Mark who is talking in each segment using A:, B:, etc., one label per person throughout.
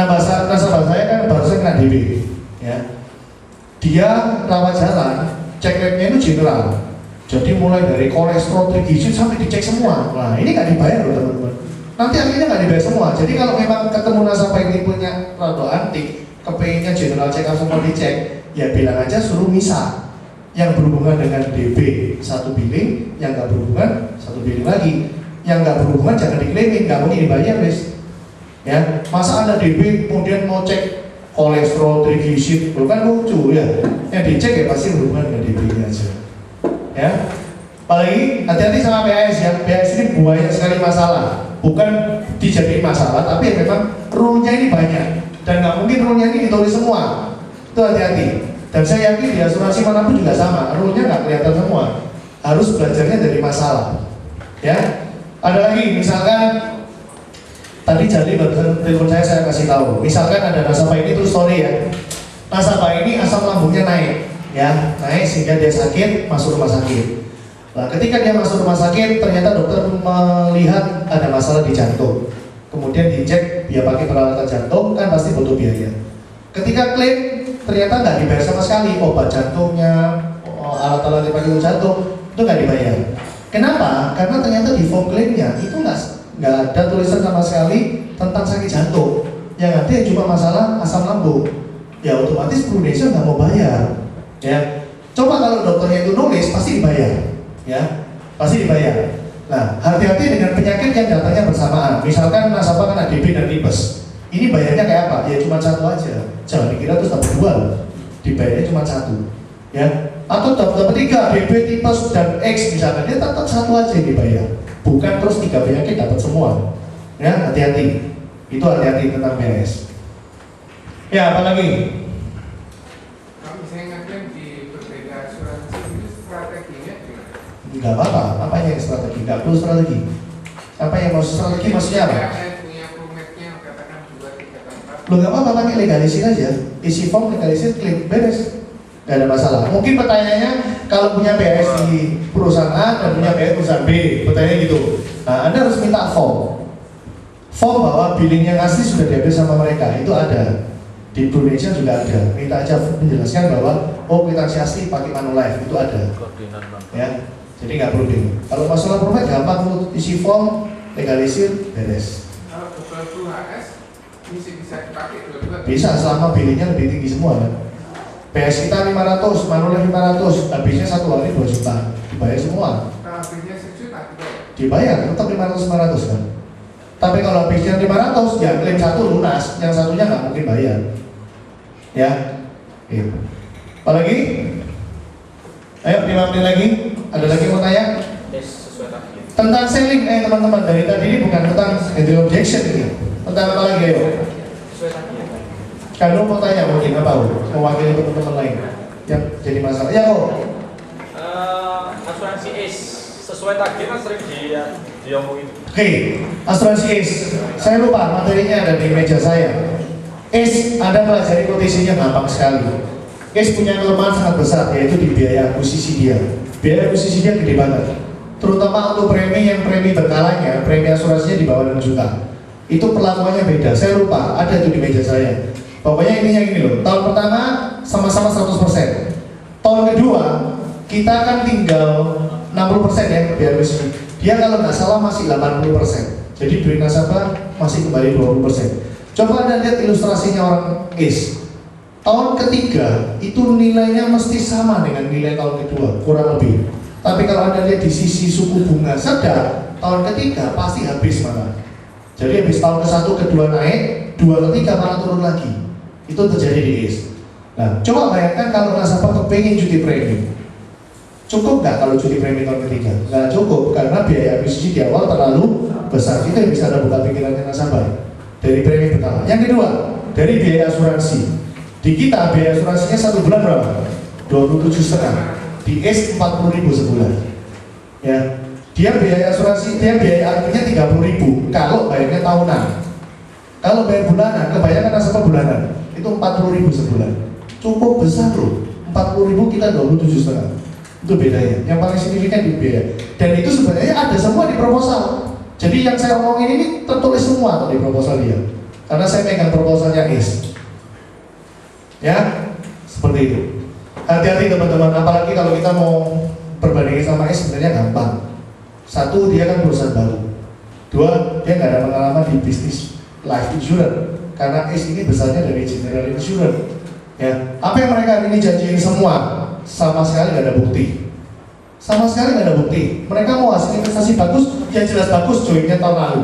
A: Nah nasabah saya kan barusan kena DB, ya. Dia rawat jalan, cek labnya itu general. Jadi mulai dari kolesterol, triglycerid sampai dicek semua. Nah ini nggak dibayar loh teman-teman. Nanti akhirnya nggak dibayar semua. Jadi kalau memang ketemu nasabah ini punya rada antik, kepengennya general check up semua dicek, ya bilang aja suruh misah. Yang berhubungan dengan DB satu billing, yang nggak berhubungan satu billing lagi. Yang nggak berhubungan jangan diklaimin, nggak mungkin dibayar guys. Ya, masa Anda DB kemudian mau cek kolesterol, triglycerid, bukan lucu ya. Yang dicek ya pasti berhubungan dengan DB-nya aja. Ya, apalagi hati-hati sama PAS ya. PAS ini banyak sekali masalah, bukan dijadiin masalah, tapi memang rule-nya ini banyak dan nggak mungkin rule-nya ini ditulis semua. Itu hati-hati. Dan saya yakin di asuransi manapun juga sama, rule-nya nggak kelihatan semua. Harus belajarnya dari masalah. Ya, ada lagi misalkan tadi jadi barusan telepon saya kasih tahu. Misalkan ada nasabah ini terus story ya. Nasabah ini asam lambungnya naik. Ya, naik sehingga dia sakit, masuk rumah sakit. Nah, ketika dia masuk rumah sakit, ternyata dokter melihat ada masalah di jantung. Kemudian dicek, dia pakai peralatan jantung, kan pasti butuh biaya. Ketika klaim, ternyata nggak dibayar sama sekali. Obat jantungnya, alat-alat yang pakai untuk jantung, itu nggak dibayar. Kenapa? Karena ternyata di form klaimnya itu nggak ada tulisan sama sekali tentang sakit jantung. Yang ada cuma masalah asam lambung. Ya otomatis Prudential nggak mau bayar. Ya, coba kalau dokternya itu nulis pasti dibayar, ya, pasti dibayar. Nah, hati-hati dengan penyakit yang datangnya bersamaan. Misalkan nasabah kena DB dan tipes, ini bayarnya kayak apa? Ya cuma satu aja. Jangan dikira terus dapat dua, dibayarnya cuma satu, ya. Atau dapat tiga, DB, tipes dan X misalkan, dia tetap satu aja yang dibayar. Bukan terus tiga penyakit dapat semua. Ya, hati-hati. Itu hati-hati tentang PAS. Ya, apalagi? Enggak apa-apa, apa yang strategi? Enggak perlu strategi. Apa yang mau strategi maksudnya apa? Lo enggak apa-apa, pakai legalisir aja. Isi form, legalisir, klik, beres. Enggak ada masalah. Mungkin pertanyaannya, kalau punya PAS di perusahaan A dan punya PAS perusahaan B, pertanyaannya gitu. Nah, Anda harus minta form. Form bahwa billing yang asli sudah diambil sama mereka, itu ada. Di Prudential juga ada. Minta aja menjelaskan bahwa oh kwitansi asli pakai Manulife, itu ada. Ya. Jadi nggak perlu bingung. Kalau masalah profit gampang, lu isi form, legalisir, beres.
B: Kalau double HS bisa dipakai dua-dua.
A: Bisa selama billingnya lebih tinggi semua kan. PS kita 500, Manulife 500, habisnya satu hari 2 juta, dibayar semua.
B: Kalau habisnya 1 juta
A: dibayar, tetap 500 kan. Tapi kalau habisnya 500, ya klaim satu lunas, yang satunya nggak mungkin bayar. Ya, gitu. Apalagi? Ayo 5 menit lagi. Ada lagi mau tanya? Tentang selling, teman-teman, dari tadi ini bukan tentang handle objection ini. Tentang apa lagi ayo? Kalau mau tanya mungkin apa? Mewakili teman-teman lain yang jadi masalah. Ya kok?
C: Asuransi ACE sesuai target kan sering diomongin.
A: Oke, asuransi ACE. Saya lupa materinya ada di meja saya. ACE, Anda pelajari kondisinya gampang sekali. ACE punya kelemahan sangat besar, yaitu di biaya akuisisi dia. Biaya akuisisi dia gede banget. Terutama untuk premi yang premi berkalanya, premi asuransinya di bawah 6 juta. Itu perlakuannya beda. Saya lupa, ada itu di meja saya. Pokoknya intinya gini loh. Tahun pertama sama-sama 100%. Tahun kedua kita kan tinggal 60% ya biaya akuisisi. Dia kalau nggak salah masih 80%. Jadi duit nasabah masih kembali 20%. Coba Anda lihat ilustrasinya orang ACE. Tahun ketiga itu nilainya mesti sama dengan nilai tahun kedua, kurang lebih. Tapi kalau Anda lihat di sisi suku bunga sedang, tahun ketiga pasti habis malah. Jadi habis tahun ke-1, ke-2 naik, 2, ke-3 malah turun lagi. Itu terjadi di ACE. Nah, coba bayangkan kalau nasabah kepengen cuti premi. Cukup nggak kalau cuti premi tahun ketiga? Nggak cukup, karena biaya akuisisi di awal terlalu besar. Itu yang bisa Anda buka pikirannya nasabah dari premi berkala. Yang kedua, dari biaya asuransi. Di kita biaya asuransinya 1 bulan berapa? 27,5. Di ACE 40.000 sebulan. Ya, dia biaya asuransi, dia biaya akhirnya 30.000 kalau bayarnya tahunan. Kalau bayar bulanan, kebanyakan nasabah bulanan itu 40.000 sebulan. Cukup besar loh. 40.000 kita 27,5. Itu bedanya. Yang paling signifikan di biaya. Dan itu sebenarnya ada semua di proposal. Jadi yang saya omongin ini tertulis semua di proposal dia. karena saya pegang proposalnya ACE. Ya, seperti itu. Hati-hati teman-teman, apalagi kalau kita mau perbandingan sama ACE sebenarnya gampang. Satu, dia kan perusahaan baru. Dua, dia nggak ada pengalaman di bisnis life insurance, karena ACE ini besarnya dari general insurance. Ya, apa yang mereka hari ini janjiin semua sama sekali nggak ada bukti. Sama sekali nggak ada bukti. Mereka mau hasil investasi bagus, ya jelas bagus joinnya tahun lalu.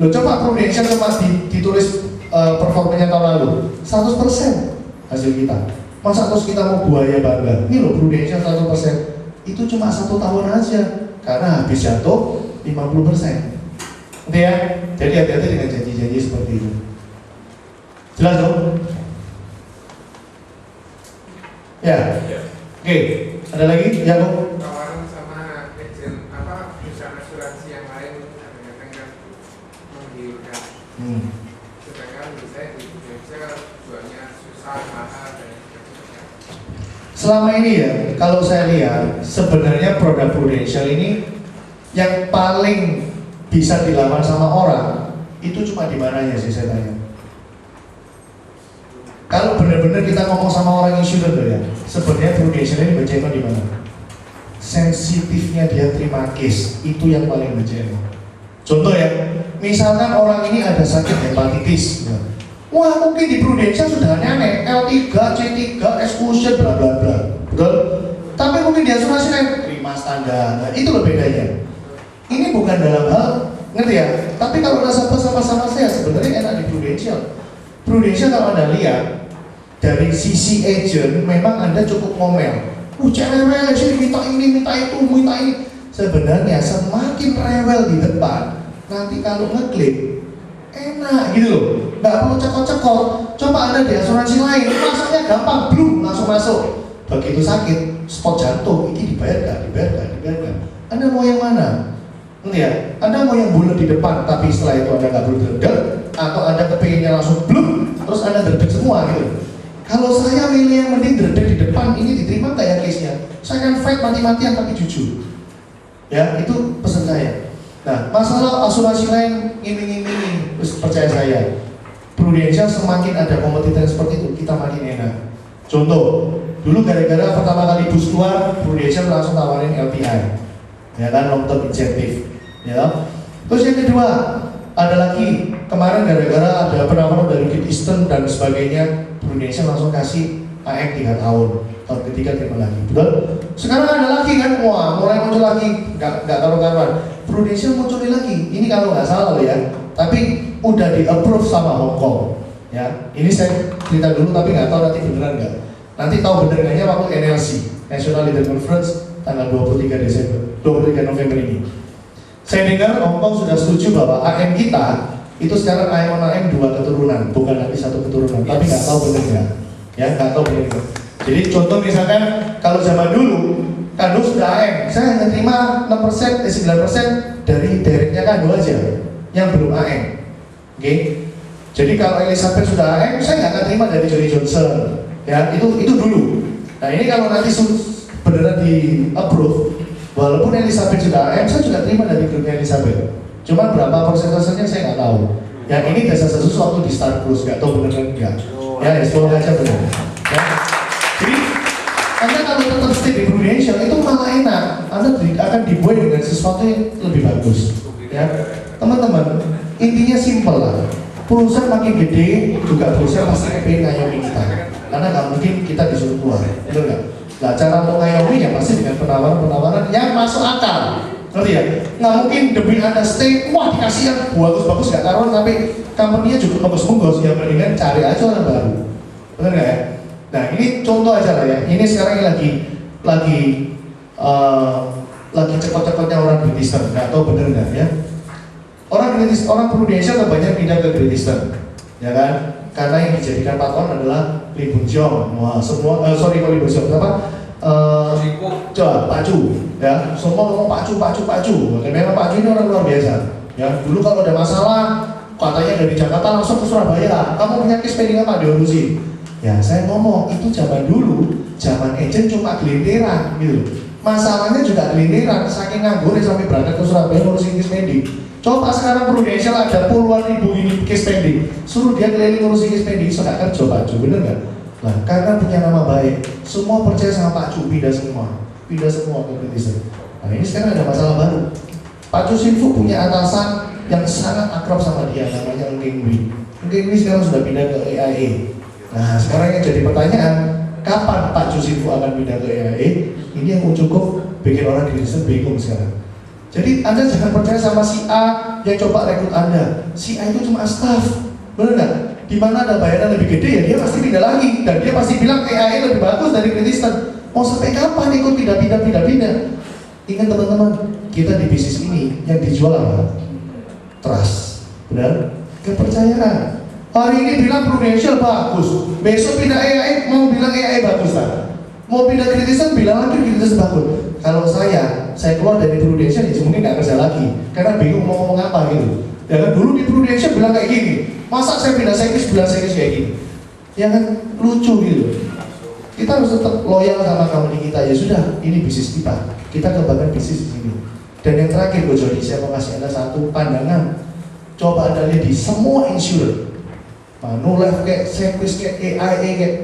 A: Lo coba Prudential cuma ditulis performanya tahun lalu 100% hasil kita. Masa terus kita mau buaya bangga? Ini loh Prudential 100%. Itu cuma 1 tahun aja, karena habis jatuh 50%. Oke ya? Jadi hati-hati dengan janji-janji seperti itu. Jelas dong? Ya. Oke. Ada lagi? Ya Bu?
B: Tawaran sama agent apa perusahaan asuransi yang lain kadang-kadang kan menggiurkan. Sedangkan saya di Indonesia jualnya susah, mahal dan sebagainya.
A: Selama ini ya, kalau saya lihat sebenarnya produk Prudential ini yang paling bisa dilawan sama orang itu cuma di mananya sih saya tanya. Kalau benar-benar kita ngomong sama orang insurance ya, sebenarnya Prudential ini berjeno di mana? Sensitifnya dia terima case, itu yang paling berjeno. Contoh ya, misalkan orang ini ada sakit hepatitis, ya. Wah mungkin di Prudential sudah aneh, L3, C3, exclusion, bla bla bla, betul? Tapi mungkin di asuransi lain terima standar, nah, itu loh bedanya. Ini bukan dalam hal, ngerti ya? Tapi kalau nasabah sama-sama saya sebenarnya enak di Prudential. Prudential kalau Anda lihat dari sisi agent memang Anda cukup ngomel. Rewel, sini minta ini, minta itu, minta ini. Sebenarnya semakin rewel di depan, nanti kalau ngeklik enak gitu loh. Nggak perlu cekot-cekot. Coba Anda di asuransi lain, masuknya gampang, blum, langsung masuk. Begitu sakit, spot jantung, ini dibayar nggak? Dibayar nggak? Dibayar nggak? Anda mau yang mana? Ngerti ya? Anda mau yang bulat di depan, tapi setelah itu Anda nggak perlu deg, atau Anda kepinginnya langsung blum, terus Anda deg semua gitu. Kalau saya milih yang mending deg di depan, ini diterima nggak ya case-nya? Saya kan fight mati-matian tapi jujur. Ya, itu pesan saya. Nah, masalah asuransi lain iming-iming, terus percaya saya, Prudential semakin ada kompetitor seperti itu, kita makin enak. Contoh, dulu gara-gara pertama kali bus keluar, Prudential langsung tawarin LTI, ya kan, long term incentive, ya. Terus yang kedua, ada lagi kemarin gara-gara ada penawaran dari Great Eastern dan sebagainya, Prudential langsung kasih AM 3 tahun, tahun ketiga terima lagi, betul? Sekarang ada lagi kan, wah mulai muncul lagi, nggak karuan. Prudential muncul lagi, ini kalau nggak salah loh ya, tapi udah di approve sama Hong Kong, ya. Ini saya cerita dulu tapi nggak tahu nanti beneran nggak. Nanti tahu bener nggaknya waktu NLC, National Leader Conference, tanggal 23 November ini. Saya dengar Hong Kong sudah setuju bahwa AM kita itu sekarang AM 2 keturunan, bukan lagi 1 keturunan, tapi nggak tahu bener nggak, ya nggak tahu bener nggak. Jadi contoh misalkan kalau zaman dulu kan dulu sudah AM, saya hanya terima 6%, 9% dari directnya kan dulu aja, yang belum AM. Oke, jadi kalau Elizabeth sudah AM, saya nggak akan terima dari Johnny Johnson, ya itu dulu. Nah ini kalau nanti beneran di approve, walaupun Elizabeth sudah AM, saya juga terima dari grupnya Elizabeth. Cuma berapa persentasenya saya nggak tahu. Ya ini dasar sesuatu di Star Cruise, nggak tahu beneran enggak. Ya semoga aja benar. Ya. Jadi Anda kalau tetap stay di Prudential itu malah enak. Anda akan dibuat dengan sesuatu yang lebih bagus. Ya teman-teman, intinya simpel lah. Perusahaan makin gede juga perusahaan pasti pengen ngayomi kita. Karena nggak mungkin kita disuruh keluar, betul nggak? Nah cara untuk ngayomi ya pasti dengan penawaran-penawaran yang masuk akal. Ngerti ya? Nggak mungkin demi Anda stay, wah dikasih yang bagus-bagus nggak karuan tapi company-nya juga bagus-bagus, ya mendingan cari aja orang baru. Benar nggak ya? Nah ini contoh aja lah ya. Ini sekarang lagi cepet-cepetnya orang Great Eastern, nggak tahu bener nggak ya? Orang Prudential banyak pindah ke Great Eastern, ya kan? Karena yang dijadikan patron adalah Lee Boon Siong. Wah semua, sorry kalau Lee Boon Siong apa? Coba Pacu, ya. Semua ngomong Pacu. Dan memang Pacu ini orang luar biasa. Ya dulu kalau ada masalah, katanya dari Jakarta langsung ke Surabaya. Kamu punya case pending apa diurusin? Ya saya ngomong itu zaman dulu, zaman agent cuma gelintiran gitu. Masalahnya juga gelintiran, saking nganggur sampai berangkat ke Surabaya ngurusin case pending. Coba sekarang Prudential ada puluhan ribu ini case pending, suruh dia keliling ngurusi case pending, sudah kerja Pak Cu, bener nggak? Nah, karena punya nama baik, semua percaya sama Pak Cu, pindah semua ke Kritisan. Nah ini sekarang ada masalah baru. Pak Cu Sinfu punya atasan yang sangat akrab sama dia, namanya Ngeng Wei sekarang sudah pindah ke AIA. Nah sekarang yang jadi pertanyaan, kapan Pak Cu Sinfu akan pindah ke AIA? Ini yang cukup bikin orang Kritisan bingung sekarang. Jadi Anda jangan percaya sama si A yang coba rekrut Anda. Si A itu cuma staff, benar nggak? Di mana ada bayaran lebih gede ya dia pasti pindah lagi, dan dia pasti bilang AIA lebih bagus dari Kritisan. Mau sampai kapan ikut pindah? Ingat teman-teman, kita di bisnis ini yang dijual apa? Trust, benar? Kepercayaan. Hari ini bilang Prudential bagus, besok pindah AIA mau bilang AIA bagus tak? Mau pindah Kritisan bilang lagi Kritisan bagus. Kalau saya keluar dari Prudential ya mungkin nggak kerja lagi, karena bingung mau ngomong apa gitu. Ya kan dulu di Prudential bilang kayak gini, masa saya pindah Sekis bilang Sekis kayak gini, ya kan lucu gitu. Kita harus tetap loyal sama company kita, ya sudah, ini bisnis kita kembangkan bisnis di sini. Dan yang terakhir Bro Jody, saya mau kasih Anda satu pandangan. Coba Anda lihat di semua insurer, Manulife kayak Sekis kayak AIA kayak,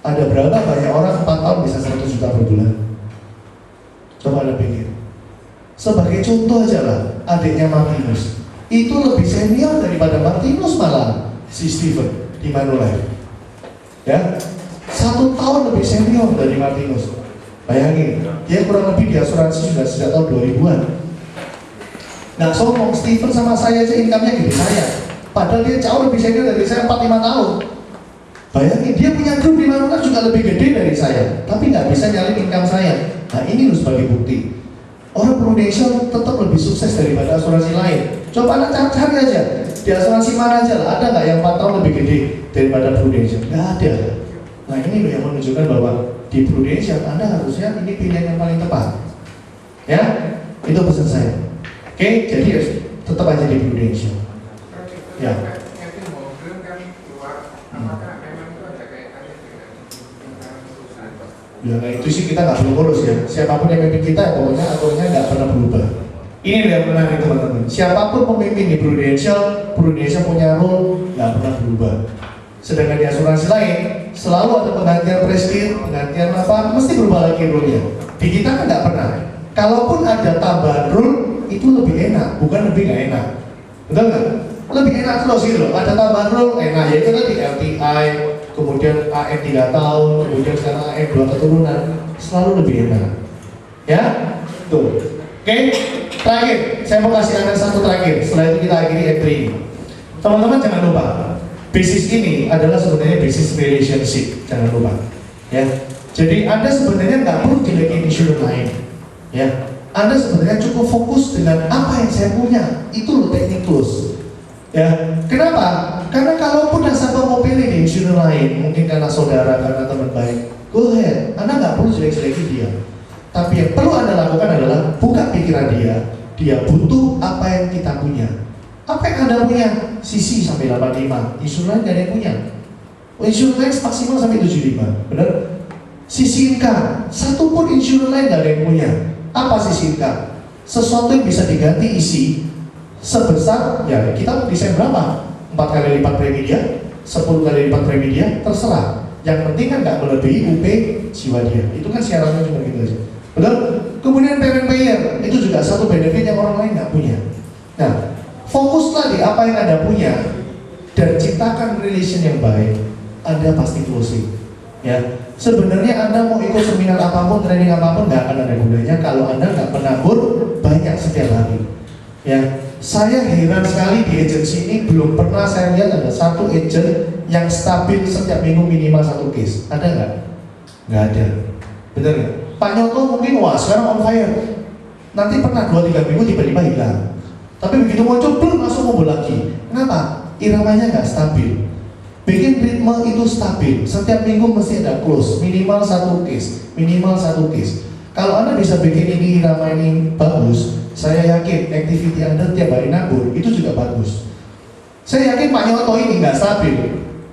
A: ada berapa banyak orang 4 tahun bisa 100 juta per bulan? Coba Anda pikir. Sebagai contoh aja lah, adiknya Martinus itu lebih senior daripada Martinus malah si Steven di Manulife. Ya, 1 tahun lebih senior dari Martinus. Bayangin, dia kurang lebih di asuransi sudah sejak tahun 2000-an. Nah, sombong Steven sama saya aja income-nya gede saya. Padahal dia jauh lebih senior dari saya 4-5 tahun. Bayangin, dia punya grup di Manulife juga lebih gede dari saya, tapi nggak bisa nyalin income saya. Nah, ini harus sebagai bukti. Orang Prudential tetap lebih sukses daripada asuransi lain. Coba Anda cari aja, di asuransi mana aja lah, ada nggak yang 4 tahun lebih gede daripada Prudential? Nggak ada. Nah, ini yang menunjukkan bahwa di Prudential Anda harusnya ini pilihan yang paling tepat. Ya, itu pesan saya. Oke, jadi tetap aja di Prudential. Ya. Ya, nah itu sih kita nggak perlu ngurus ya. Siapapun yang memimpin kita, pokoknya aturannya nggak pernah berubah. Ini yang menarik teman-teman. Siapapun pemimpin di Prudential punya role nggak pernah berubah. Sedangkan di asuransi lain selalu ada penggantian presiden, penggantian apa, mesti berubah lagi role-nya. Di kita kan nggak pernah. Kalaupun ada tambahan role itu lebih enak, bukan lebih nggak enak. Betul nggak? Lebih enak terus gitu loh. Ada tambahan role enak, yaitu tadi LTI, kemudian AM 3 tahun, kemudian sekarang AM 2 keturunan, selalu lebih enak. Ya, tuh. Oke, terakhir, saya mau kasih Anda satu terakhir. Setelah itu kita akhiri entry ini. Teman-teman jangan lupa, bisnis ini adalah sebenarnya bisnis relationship, jangan lupa. Ya, jadi Anda sebenarnya nggak perlu jelekin insurer lain. Ya, Anda sebenarnya cukup fokus dengan apa yang saya punya. Itu loh teknik close. Ya, kenapa? Karena kalaupun nasabah mau pilih di insurer lain, mungkin karena saudara, karena teman baik, go ahead, Anda nggak perlu jelek-jelekin dia. Tapi yang perlu Anda lakukan adalah buka pikiran dia butuh apa yang kita punya. Apa yang Anda punya? CC sampai 85, insurer lain nggak ada yang punya. Insurer lain maksimal sampai 75, benar? CC income, satu pun insurer lain nggak ada yang punya. Apa CC income? Sesuatu yang bisa diganti isi sebesar, ya kita mau desain berapa? 4 kali lipat premi dia, 10 kali lipat premi dia, terserah. Yang penting kan nggak melebihi UP jiwa dia. Itu kan syaratnya cuma gitu aja. Betul? Kemudian payment payer, itu juga satu benefit yang orang lain nggak punya. Nah, fokuslah di apa yang Anda punya dan ciptakan relation yang baik. Anda pasti closing. Ya, sebenarnya Anda mau ikut seminar apapun, training apapun, nggak akan ada gunanya kalau Anda nggak menabur banyak setiap hari. Ya, saya heran sekali di agensi ini belum pernah saya lihat ada satu agent yang stabil setiap minggu minimal 1 case. Ada nggak? Nggak ada. Bener nggak? Pak Nyoto mungkin wah sekarang on fire. Nanti pernah 2-3 minggu tiba-tiba hilang. Tapi begitu muncul belum langsung ngumpul lagi. Kenapa? Iramanya nggak stabil. Bikin ritme itu stabil. Setiap minggu mesti ada close minimal 1 case, minimal 1 case. Kalau Anda bisa bikin ini irama ini bagus, saya yakin activity Anda tiap hari nabur itu juga bagus. Saya yakin Pak Nyoto ini nggak stabil.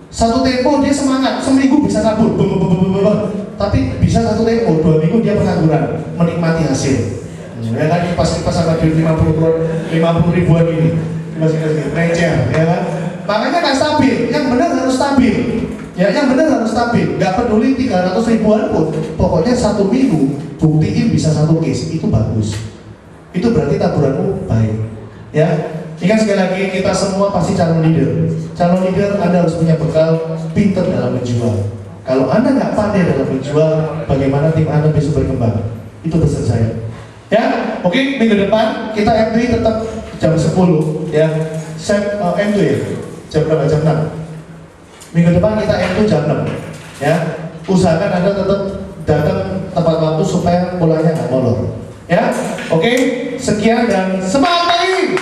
A: Satu tempo dia semangat, seminggu bisa nabur, tapi bisa satu tempo, 2 minggu dia pengangguran, menikmati hasil. Ya kan pas sama duit 50 ribuan ini masih receh, ya kan? Makanya nggak stabil. Yang benar harus stabil. Ya, yang benar harus stabil. Nggak peduli 300 ribuan pun, pokoknya 1 minggu buktiin bisa 1 case itu bagus. Itu berarti taburanmu baik. Ya, ingat sekali lagi kita semua pasti calon leader. Calon leader Anda harus punya bekal pinter dalam menjual. Kalau Anda nggak pandai dalam menjual, bagaimana tim Anda besok berkembang? Itu pesan saya. Ya, oke, minggu depan kita M3 tetap jam 10 ya. M2 ya. Jam berapa? Jam 6. Minggu depan kita M2 jam 6. Ya. Usahakan Anda tetap datang tepat waktu supaya polanya nggak molor. Ya. Oke, sekian dan semangat pagi.